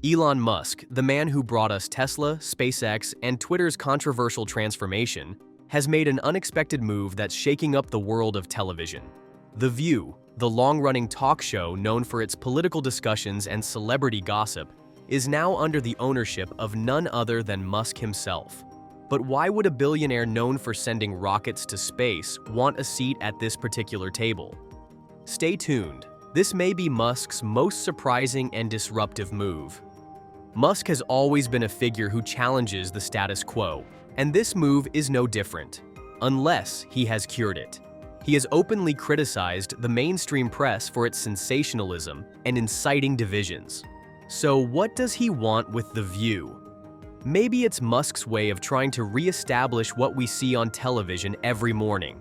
Elon Musk, the man who brought us Tesla, SpaceX, and Twitter's controversial transformation, has made an unexpected move that's shaking up the world of television. The View, the long-running talk show known for its political discussions and celebrity gossip, is now under the ownership of none other than Musk himself. But why would a billionaire known for sending rockets to space want a seat at this particular table? Stay tuned. This may be Musk's most surprising and disruptive move. Musk has always been a figure who challenges the status quo, and this move is no different, unless he has cured it. He has openly criticized the mainstream press for its sensationalism and inciting divisions. So what does he want with The View? Maybe it's Musk's way of trying to re-establish what we see on television every morning.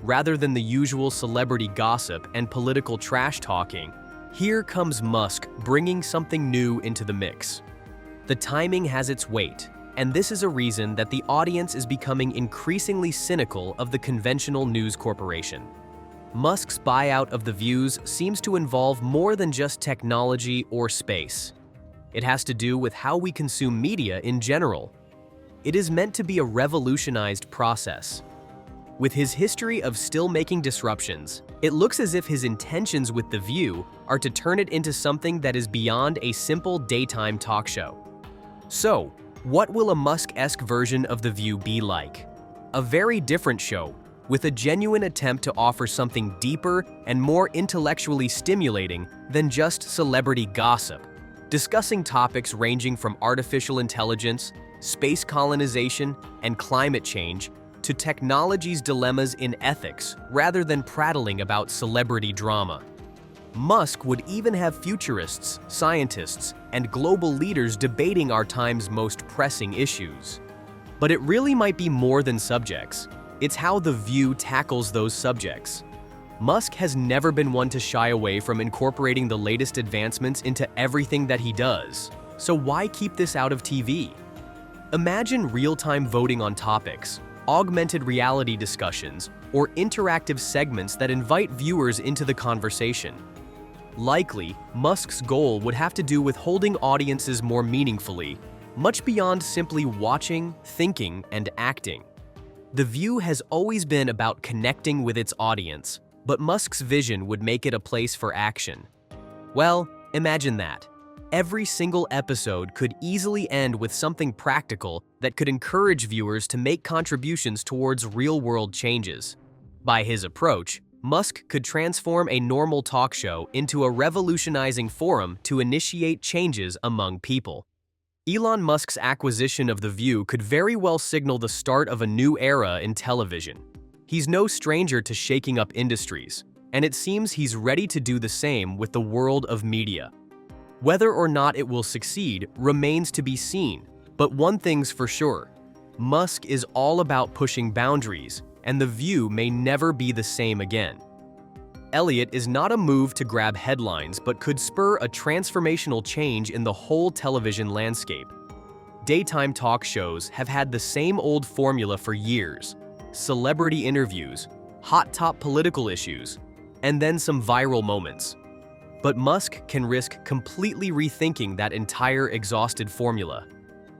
Rather than the usual celebrity gossip and political trash-talking, here comes Musk bringing something new into the mix. The timing has its weight, and this is a reason that the audience is becoming increasingly cynical of the conventional news corporation. Musk's buyout of The Views seems to involve more than just technology or space. It has to do with how we consume media in general. It is meant to be a revolutionized process. With his history of still making disruptions, it looks as if his intentions with The View are to turn it into something that is beyond a simple daytime talk show. So, what will a Musk-esque version of The View be like? A very different show, with a genuine attempt to offer something deeper and more intellectually stimulating than just celebrity gossip, discussing topics ranging from artificial intelligence, space colonization, and climate change to technology's dilemmas in ethics rather than prattling about celebrity drama. Musk would even have futurists, scientists, and global leaders debating our time's most pressing issues. But it really might be more than subjects. It's how The View tackles those subjects. Musk has never been one to shy away from incorporating the latest advancements into everything that he does. So why keep this out of TV? Imagine real-time voting on topics, augmented reality discussions, or interactive segments that invite viewers into the conversation. Likely, Musk's goal would have to do with holding audiences more meaningfully, much beyond simply watching, thinking, and acting. The View has always been about connecting with its audience, but Musk's vision would make it a place for action. Well, imagine that. Every single episode could easily end with something practical that could encourage viewers to make contributions towards real-world changes. By his approach, Musk could transform a normal talk show into a revolutionizing forum to initiate changes among people. Elon Musk's acquisition of The View could very well signal the start of a new era in television. He's no stranger to shaking up industries, and it seems he's ready to do the same with the world of media. Whether or not it will succeed remains to be seen, but one thing's for sure: Musk is all about pushing boundaries, and The View may never be the same again. Elliot is not a move to grab headlines, but could spur a transformational change in the whole television landscape. Daytime talk shows have had the same old formula for years: celebrity interviews, hot-top political issues, and then some viral moments. But Musk can risk completely rethinking that entire exhausted formula.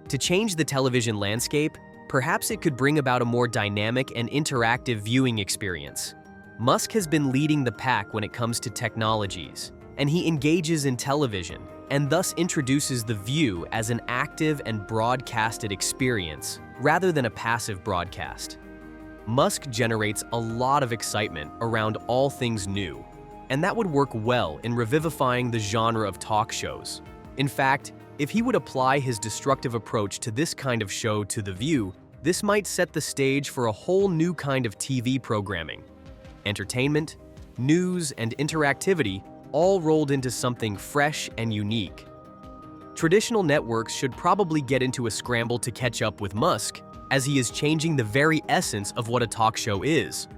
To change the television landscape, perhaps it could bring about a more dynamic and interactive viewing experience. Musk has been leading the pack when it comes to technologies, and he engages in television, and thus introduces The View as an active and broadcasted experience, rather than a passive broadcast. Musk generates a lot of excitement around all things new, and that would work well in revivifying the genre of talk shows. In fact, if he would apply his destructive approach to this kind of show to The View, this might set the stage for a whole new kind of TV programming. Entertainment, news, and interactivity all rolled into something fresh and unique. Traditional networks should probably get into a scramble to catch up with Musk, as he is changing the very essence of what a talk show is.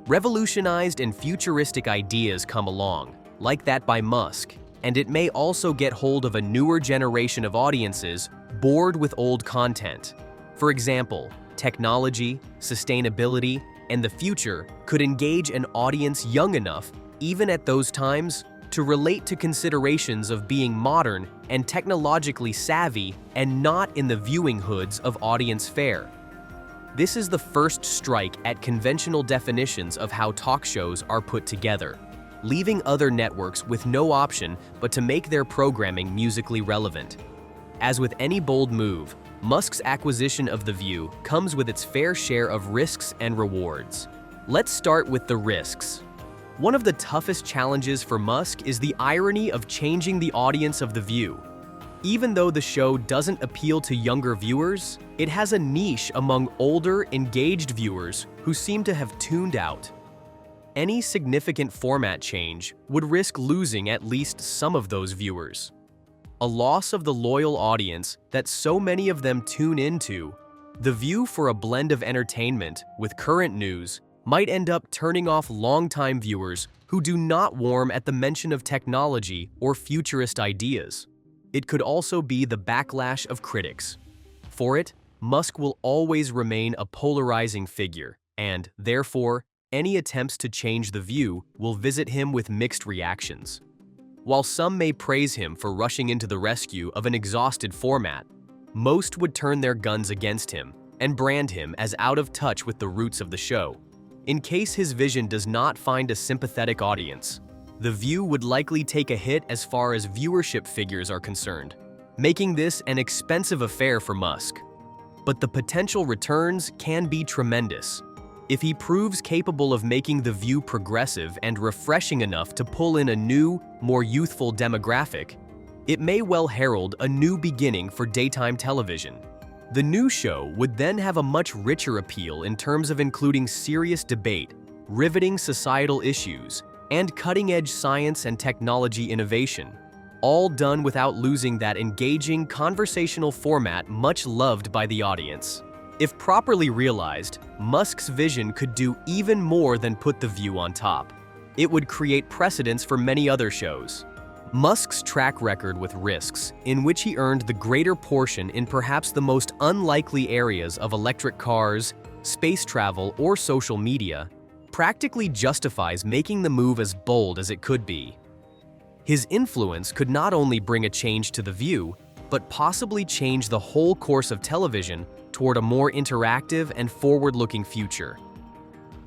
Revolutionized and futuristic ideas come along, like that by Musk, and it may also get hold of a newer generation of audiences bored with old content. For example, technology, sustainability, and the future could engage an audience young enough, even at those times, to relate to considerations of being modern and technologically savvy and not in the viewing hoods of audience fare. This is the first strike at conventional definitions of how talk shows are put together, leaving other networks with no option but to make their programming musically relevant. As with any bold move, Musk's acquisition of The View comes with its fair share of risks and rewards. Let's start with the risks. One of the toughest challenges for Musk is the irony of changing the audience of The View. Even though the show doesn't appeal to younger viewers, it has a niche among older, engaged viewers who seem to have tuned out. Any significant format change would risk losing at least some of those viewers. A loss of the loyal audience that so many of them tune into, The View for a blend of entertainment with current news might end up turning off longtime viewers who do not warm at the mention of technology or futurist ideas. It could also be the backlash of critics. For it, Musk will always remain a polarizing figure, and, therefore, any attempts to change The View will visit him with mixed reactions. While some may praise him for rushing into the rescue of an exhausted format, most would turn their guns against him and brand him as out of touch with the roots of the show. In case his vision does not find a sympathetic audience, The View would likely take a hit as far as viewership figures are concerned, making this an expensive affair for Musk. But the potential returns can be tremendous. If he proves capable of making The View progressive and refreshing enough to pull in a new, more youthful demographic, it may well herald a new beginning for daytime television. The new show would then have a much richer appeal in terms of including serious debate, riveting societal issues, and cutting-edge science and technology innovation, all done without losing that engaging conversational format much loved by the audience. If properly realized, Musk's vision could do even more than put The View on top. It would create precedents for many other shows. Musk's track record with risks, in which he earned the greater portion in perhaps the most unlikely areas of electric cars, space travel, or social media, practically justifies making the move as bold as it could be. His influence could not only bring a change to The View, but possibly change the whole course of television toward a more interactive and forward-looking future.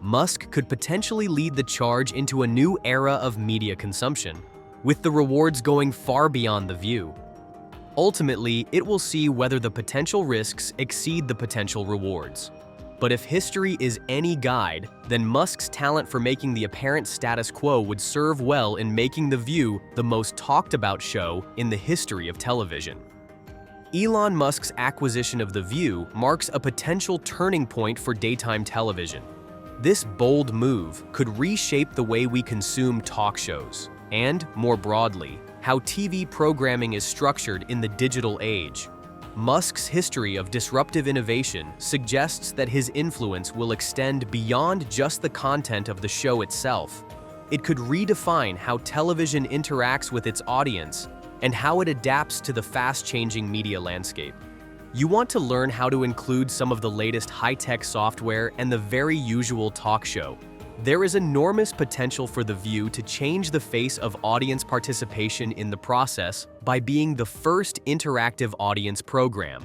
Musk could potentially lead the charge into a new era of media consumption, with the rewards going far beyond The View. Ultimately, it will see whether the potential risks exceed the potential rewards. But if history is any guide, then Musk's talent for making the apparent status quo would serve well in making The View the most talked-about show in the history of television. Elon Musk's acquisition of The View marks a potential turning point for daytime television. This bold move could reshape the way we consume talk shows, and, more broadly, how TV programming is structured in the digital age. Musk's history of disruptive innovation suggests that his influence will extend beyond just the content of the show itself. It could redefine how television interacts with its audience and how it adapts to the fast-changing media landscape. You want to learn how to include some of the latest high-tech software and the very usual talk show. There is enormous potential for The View to change the face of audience participation in the process by being the first interactive audience program.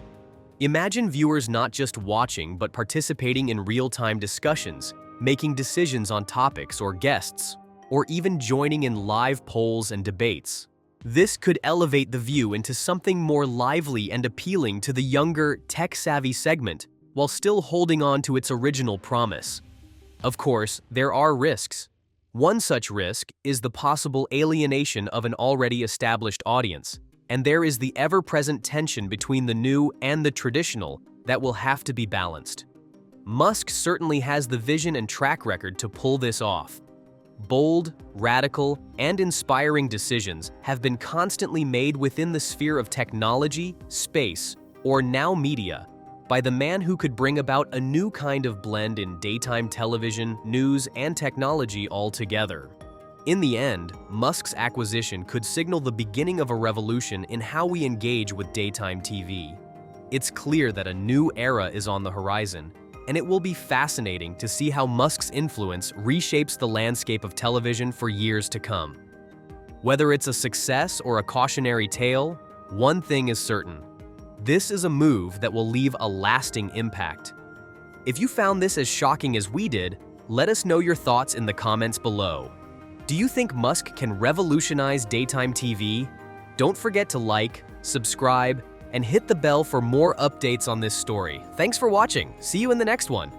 Imagine viewers not just watching but participating in real-time discussions, making decisions on topics or guests, or even joining in live polls and debates. This could elevate The View into something more lively and appealing to the younger, tech-savvy segment, while still holding on to its original promise. Of course, there are risks. One such risk is the possible alienation of an already established audience, and there is the ever-present tension between the new and the traditional that will have to be balanced. Musk certainly has the vision and track record to pull this off. Bold, radical, and inspiring decisions have been constantly made within the sphere of technology, space, or now media, by the man who could bring about a new kind of blend in daytime television, news, and technology altogether. In the end, Musk's acquisition could signal the beginning of a revolution in how we engage with daytime TV. It's clear that a new era is on the horizon, and it will be fascinating to see how Musk's influence reshapes the landscape of television for years to come. Whether it's a success or a cautionary tale, one thing is certain. This is a move that will leave a lasting impact. If you found this as shocking as we did, let us know your thoughts in the comments below. Do you think Musk can revolutionize daytime TV? Don't forget to like, subscribe, and hit the bell for more updates on this story. Thanks for watching. See you in the next one.